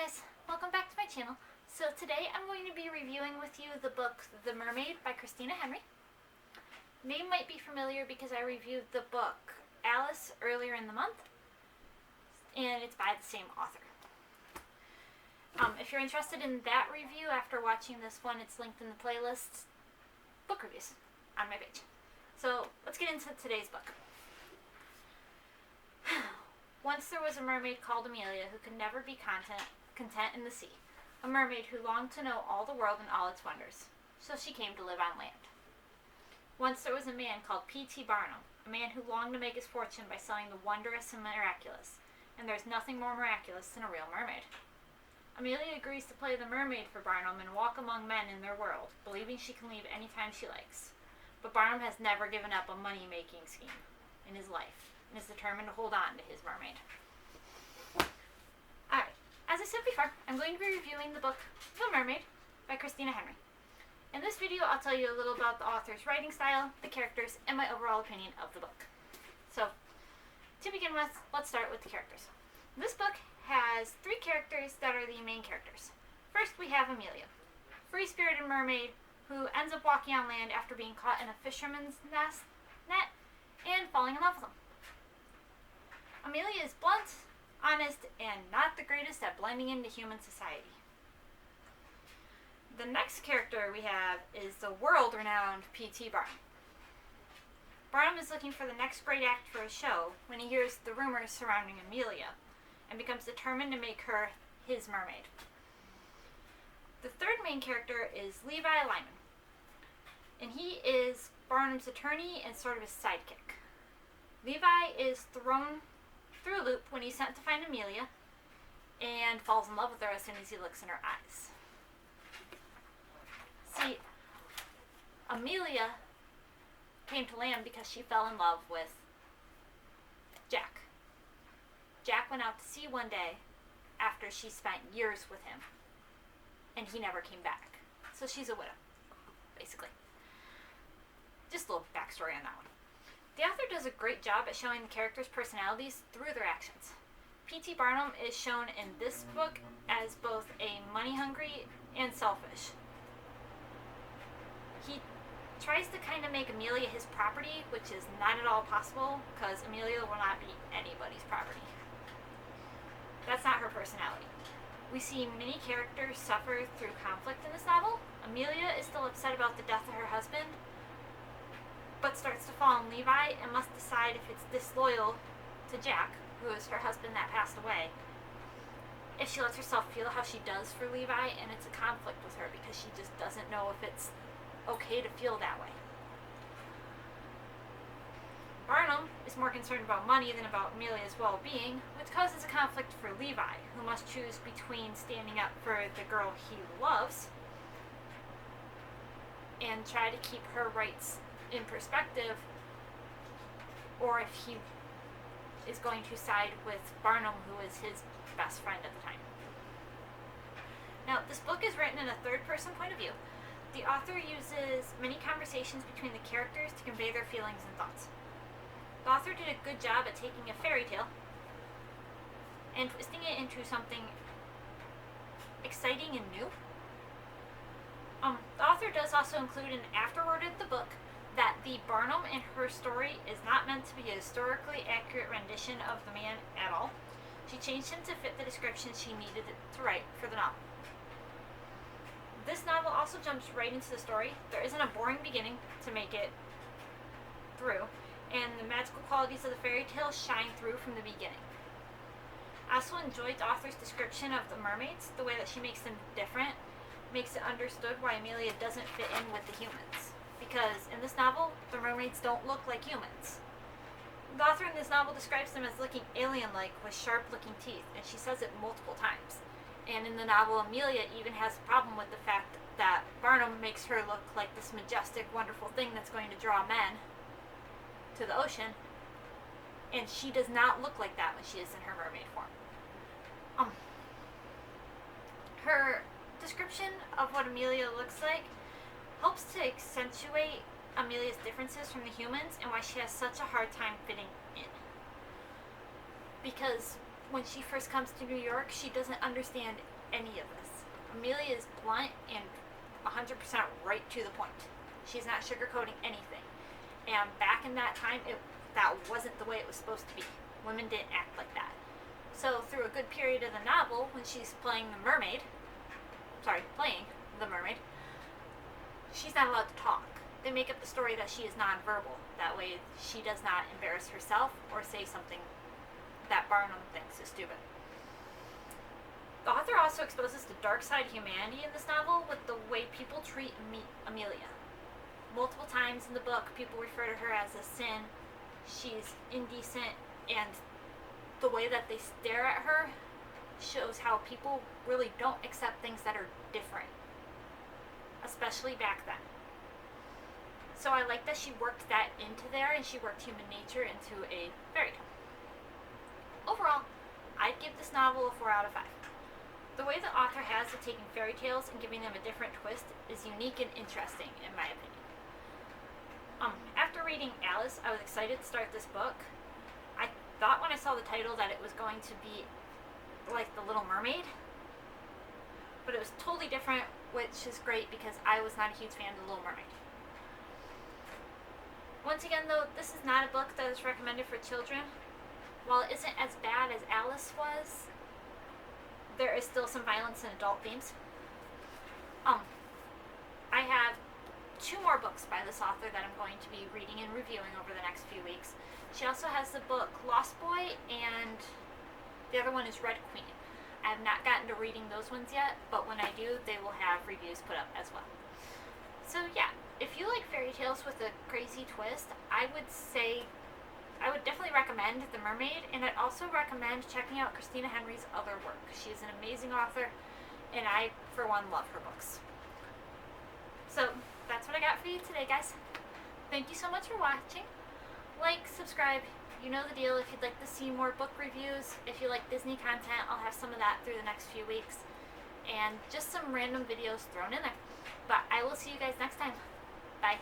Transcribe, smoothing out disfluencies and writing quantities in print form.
guys, welcome back to my channel. So today I'm going to be reviewing with you the book The Mermaid by Christina Henry. Name might be familiar because I reviewed the book Alice earlier in the month, and it's by the same author. If you're interested in that review after watching this one, it's linked in the playlist book reviews on my page. So let's get into today's book. Once there was a mermaid called Amelia who could never be content in the sea, a mermaid who longed to know all the world and all its wonders, so she came to live on land. Once there was a man called P.T. Barnum, a man who longed to make his fortune by selling the wondrous and miraculous, and there's nothing more miraculous than a real mermaid. Amelia agrees to play the mermaid for Barnum and walk among men in their world, believing she can leave any time she likes. But Barnum has never given up a money-making scheme in his life, and is determined to hold on to his mermaid. Alright, as I said before, I'm going to be reviewing the book The Mermaid by Christina Henry. In this video, I'll tell you a little about the author's writing style, the characters, and my overall opinion of the book. So, to begin with, let's start with the characters. This book has three characters that are the main characters. First, we have Amelia, free-spirited mermaid who ends up walking on land after being caught in a fisherman's net and falling in love with him. Amelia is blunt, honest, and not the greatest at blending into human society. The next character we have is the world-renowned P.T. Barnum. Barnum is looking for the next great act for his show when he hears the rumors surrounding Amelia and becomes determined to make her his mermaid. The third main character is Levi Lyman, and he is Barnum's attorney and sort of his sidekick. Levi is thrown through a loop when he's sent to find Amelia and falls in love with her as soon as he looks in her eyes. See, Amelia came to land because she fell in love with Jack. Jack went out to sea one day after she spent years with him, and he never came back. So she's a widow, basically. Just a little backstory on that one. The author does a great job at showing the characters' personalities through their actions. P.T. Barnum is shown in this book as both a money-hungry and selfish. He tries to kind of make Amelia his property, which is not at all possible, because Amelia will not be anybody's property. That's not her personality. We see many characters suffer through conflict in this novel. Amelia is still upset about the death of her husband, but starts to fall in Levi and must decide if it's disloyal to Jack, who is her husband that passed away, if she lets herself feel how she does for Levi, and it's a conflict with her because she just doesn't know if it's okay to feel that way. Barnum is more concerned about money than about Amelia's well-being, which causes a conflict for Levi, who must choose between standing up for the girl he loves and try to keep her rights in perspective, or if he is going to side with Barnum, who is his best friend at the time. Now, this book is written in a third-person point of view. The author uses many conversations between the characters to convey their feelings and thoughts. The author did a good job at taking a fairy tale and twisting it into something exciting and new. The author does also include an afterword of the book that the Barnum and her story is not meant to be a historically accurate rendition of the man at all. She changed him to fit the description she needed to write for the novel. This novel also jumps right into the story. There isn't a boring beginning to make it through, and the magical qualities of the fairy tale shine through from the beginning. I also enjoyed the author's description of the mermaids. The way that she makes them different makes it understood why Amelia doesn't fit in with the humans. Because in this novel, the mermaids don't look like humans. The author in this novel describes them as looking alien-like with sharp-looking teeth, and she says it multiple times. And in the novel, Amelia even has a problem with the fact that Barnum makes her look like this majestic, wonderful thing that's going to draw men to the ocean, and she does not look like that when she is in her mermaid form. Her description of what Amelia looks like helps to accentuate Amelia's differences from the humans and why she has such a hard time fitting in. Because when she first comes to New York, she doesn't understand any of this. Amelia is blunt and 100% right to the point. She's not sugarcoating anything. And back in that time, that wasn't the way it was supposed to be. Women didn't act like that. So through a good period of the novel, when she's playing the mermaid, she's not allowed to talk. They make up the story that she is nonverbal. That way she does not embarrass herself or say something that Barnum thinks is stupid. The author also exposes the dark side of humanity in this novel with the way people treat Amelia. Multiple times in the book, people refer to her as a sin. She's indecent, and the way that they stare at her shows how people really don't accept things that are different, especially back then. So I like that she worked that into there, and she worked human nature into a fairy tale. Overall, I'd give this novel a 4 out of 5. The way the author has of taking fairy tales and giving them a different twist is unique and interesting, in my opinion. After reading Alice, I was excited to start this book. I thought when I saw the title that it was going to be like The Little Mermaid, but it was totally different, which is great because I was not a huge fan of The Little Mermaid. Once again, though, this is not a book that is recommended for children. While it isn't as bad as Alice was, there is still some violence and adult themes. I have 2 more books by this author that I'm going to be reading and reviewing over the next few weeks. She also has the book Lost Boy, and the other one is Red Queen. I have not gotten to reading those ones yet, but when I do, they will have reviews put up as well. So yeah, if you like fairy tales with a crazy twist, I would definitely recommend The Mermaid, and I'd also recommend checking out Christina Henry's other work. She's an amazing author, and I, for one, love her books. So that's what I got for you today, guys. Thank you so much for watching. Like, subscribe, you know the deal. If you'd like to see more book reviews, if you like Disney content, I'll have some of that through the next few weeks. And just some random videos thrown in there. But I will see you guys next time. Bye.